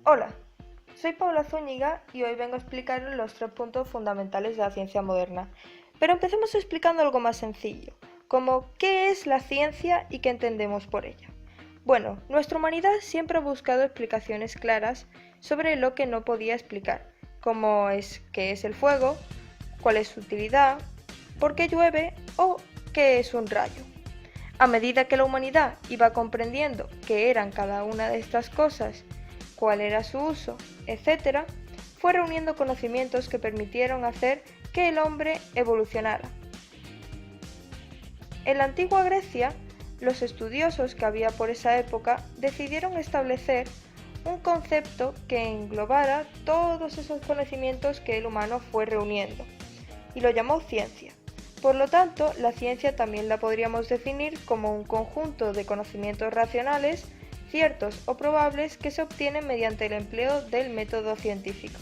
Hola, soy Paula Zúñiga y hoy vengo a explicaros los 3 puntos fundamentales de la ciencia moderna. Pero empecemos explicando algo más sencillo, como ¿qué es la ciencia y qué entendemos por ella? Bueno, nuestra humanidad siempre ha buscado explicaciones claras sobre lo que no podía explicar, como es qué es el fuego, cuál es su utilidad, por qué llueve o qué es un rayo. A medida que la humanidad iba comprendiendo qué eran cada una de estas cosas, cuál era su uso, etc., fue reuniendo conocimientos que permitieron hacer que el hombre evolucionara. En la antigua Grecia, los estudiosos que había por esa época decidieron establecer un concepto que englobara todos esos conocimientos que el humano fue reuniendo, y lo llamó ciencia. Por lo tanto, la ciencia también la podríamos definir como un conjunto de conocimientos racionales, ciertos o probables que se obtienen mediante el empleo del método científico.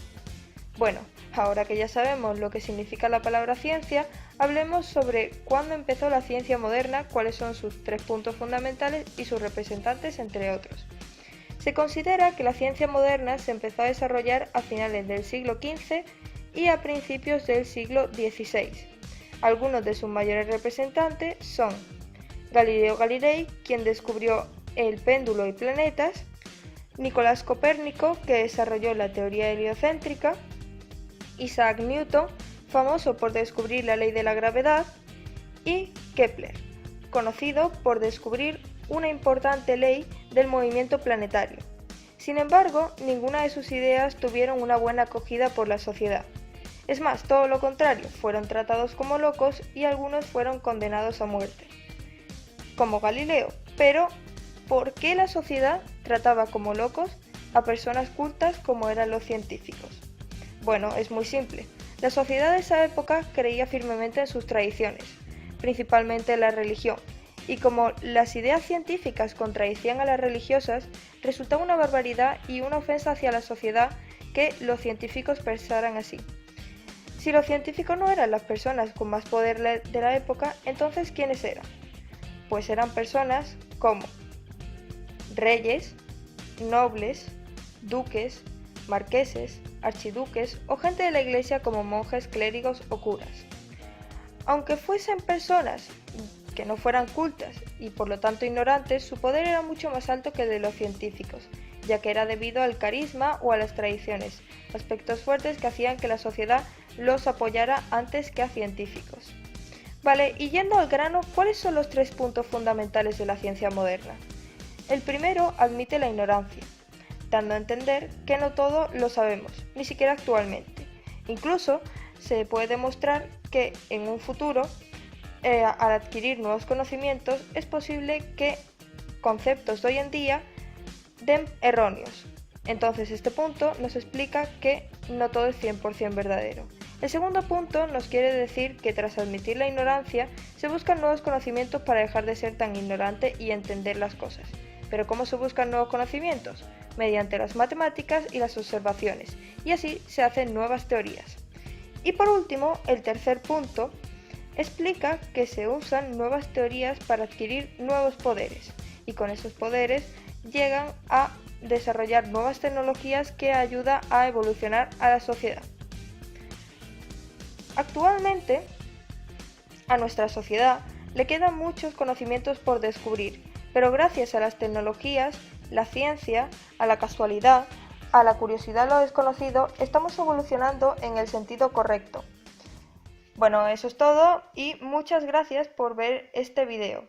Bueno, ahora que ya sabemos lo que significa la palabra ciencia, hablemos sobre cuándo empezó la ciencia moderna, cuáles son sus 3 puntos fundamentales y sus representantes, entre otros. Se considera que la ciencia moderna se empezó a desarrollar a finales del siglo XV y a principios del siglo XVI. Algunos de sus mayores representantes son Galileo Galilei, quien descubrió el péndulo y planetas, Nicolás Copérnico, que desarrolló la teoría heliocéntrica, Isaac Newton, famoso por descubrir la ley de la gravedad, y Kepler, conocido por descubrir una importante ley del movimiento planetario. Sin embargo, ninguna de sus ideas tuvieron una buena acogida por la sociedad. Es más, todo lo contrario, fueron tratados como locos y algunos fueron condenados a muerte, como Galileo. Pero, ¿por qué la sociedad trataba como locos a personas cultas como eran los científicos? Bueno, es muy simple. La sociedad de esa época creía firmemente en sus tradiciones, principalmente en la religión, y como las ideas científicas contradecían a las religiosas, resultaba una barbaridad y una ofensa hacia la sociedad que los científicos pensaran así. Si los científicos no eran las personas con más poder de la época, entonces ¿quiénes eran? Pues eran personas como reyes, nobles, duques, marqueses, archiduques o gente de la iglesia como monjes, clérigos o curas. Aunque fuesen personas que no fueran cultas y por lo tanto ignorantes, su poder era mucho más alto que el de los científicos, ya que era debido al carisma o a las tradiciones, aspectos fuertes que hacían que la sociedad los apoyara antes que a científicos. Vale, y yendo al grano, ¿cuáles son los 3 puntos fundamentales de la ciencia moderna? El primero admite la ignorancia, dando a entender que no todo lo sabemos, ni siquiera actualmente. Incluso se puede demostrar que en un futuro, al adquirir nuevos conocimientos, es posible que conceptos de hoy en día den erróneos. Entonces este punto nos explica que no todo es 100% verdadero. El segundo punto nos quiere decir que tras admitir la ignorancia, se buscan nuevos conocimientos para dejar de ser tan ignorante y entender las cosas. ¿Pero cómo se buscan nuevos conocimientos? Mediante las matemáticas y las observaciones, y así se hacen nuevas teorías. Y por último, el tercer punto explica que se usan nuevas teorías para adquirir nuevos poderes, y con esos poderes llegan a desarrollar nuevas tecnologías que ayudan a evolucionar a la sociedad. Actualmente, a nuestra sociedad le quedan muchos conocimientos por descubrir, pero gracias a las tecnologías, la ciencia, a la casualidad, a la curiosidad a lo desconocido, estamos evolucionando en el sentido correcto. Bueno, eso es todo y muchas gracias por ver este video.